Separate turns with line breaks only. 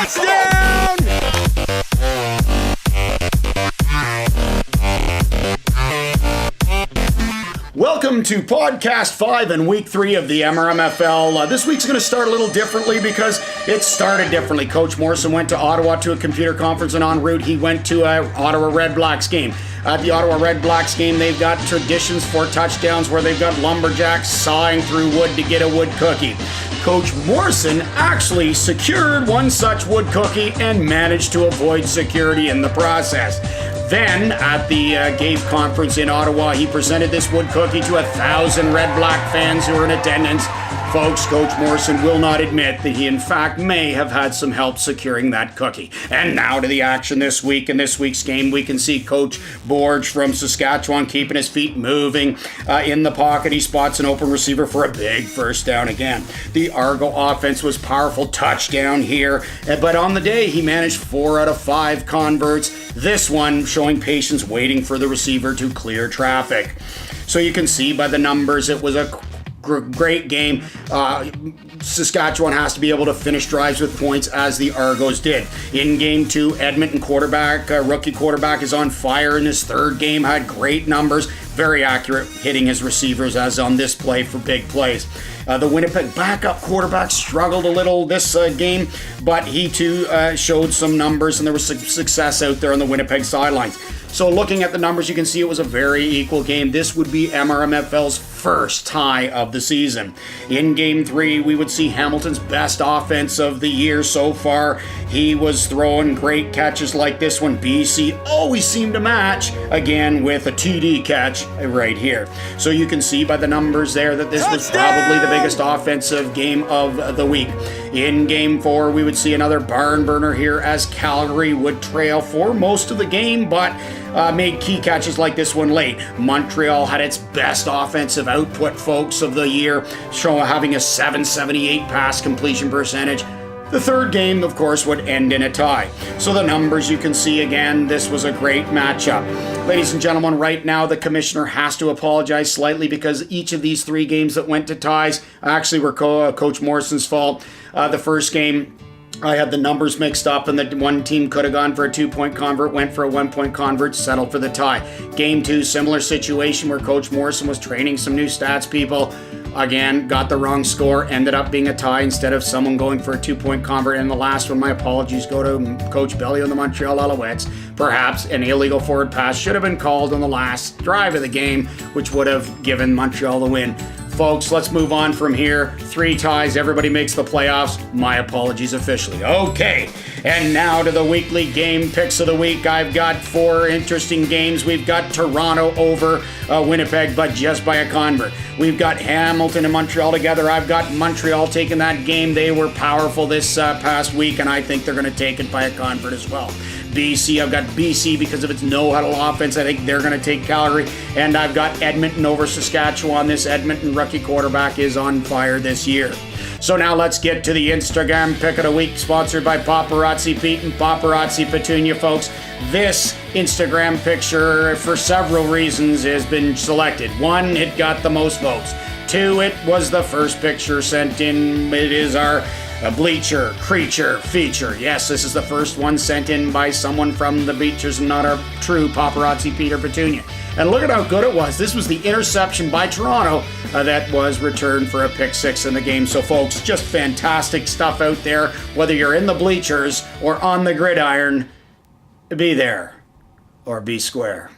Touchdown! Welcome to Podcast 5 and Week 3 of the MRMFL. This week's going to start a little differently because it started differently. Coach Morrison went to Ottawa to a computer conference, and en route he went to an Ottawa Redblacks game. At the Ottawa Redblacks game, they've got traditions for touchdowns where they've got lumberjacks sawing through wood to get a wood cookie. Coach Morrison actually secured one such wood cookie and managed to avoid security in the process. Then, at the Gabe conference in Ottawa, he presented this wood cookie to 1,000 Red Black fans who were in attendance. Folks, Coach Morrison will not admit that he in fact may have had some help securing that cookie. And now to the action this week. In this week's game, we can see Coach Borge from Saskatchewan keeping his feet moving in the pocket. He spots an open receiver for a big first down again. The Argo offense was powerful, touchdown here. But on the day, he managed 4 out of 5 converts. This one showing patience, waiting for the receiver to clear traffic. So you can see by the numbers, it was a great game. Saskatchewan has to be able to finish drives with points as the Argos did. In game 2, Edmonton rookie quarterback is on fire in his third game, had great numbers, very accurate, hitting his receivers as on this play for big plays. The Winnipeg backup quarterback struggled a little this game, but he too showed some numbers, and there was some success out there on the Winnipeg sidelines. So looking at the numbers, you can see it was a very equal game. This would be MRMFL's first tie of the season. In Game 3, we would see Hamilton's best offense of the year so far. He was throwing great catches like this one. BC always seemed to match, again with a TD catch right here. So you can see by the numbers there that this was probably the biggest offensive game of the week. In Game 4, we would see another barn burner here as Calgary would trail for most of the game, but made key catches like this one late. Montreal had its best offensive output, folks, of the year, having a 778 pass completion percentage. The third game, of course, would end in a tie. So the numbers you can see again, this was a great matchup. Ladies and gentlemen, right now the commissioner has to apologize slightly because each of these 3 games that went to ties actually were Coach Morrison's fault. The first game, I had the numbers mixed up, and the one team could have gone for a 2-point convert, went for a 1-point convert, settled for the tie. Game 2, similar situation where Coach Morrison was training some new stats people. Again, got the wrong score, ended up being a tie instead of someone going for a 2-point convert. And the last one, my apologies go to Coach Belly and the Montreal Alouettes. Perhaps an illegal forward pass should have been called on the last drive of the game, which would have given Montreal the win. Folks, let's move on from here. 3 ties, everybody makes the playoffs. My apologies officially. Okay, and now to the weekly game picks of the week. I've got 4 interesting games. We've got Toronto over Winnipeg, but just by a convert. We've got Hamilton and Montreal together. I've got Montreal taking that game. They were powerful this past week, and I think they're going to take it by a convert as well. BC, I've got BC because of its no-huddle offense. I think they're going to take Calgary. And I've got Edmonton over Saskatchewan. This Edmonton rookie quarterback is on fire this year. So now let's get to the Instagram pick of the week, sponsored by Paparazzi Pete and Paparazzi Petunia, folks. This Instagram picture, for several reasons, has been selected. 1, it got the most votes. 2, it was the first picture sent in. It is our bleacher, creature, feature. Yes, this is the first one sent in by someone from the bleachers and not our true Paparazzi Peter Petunia. And look at how good it was. This was the interception by Toronto that was returned for a pick 6 in the game. So folks, just fantastic stuff out there. Whether you're in the bleachers or on the gridiron, be there or be square.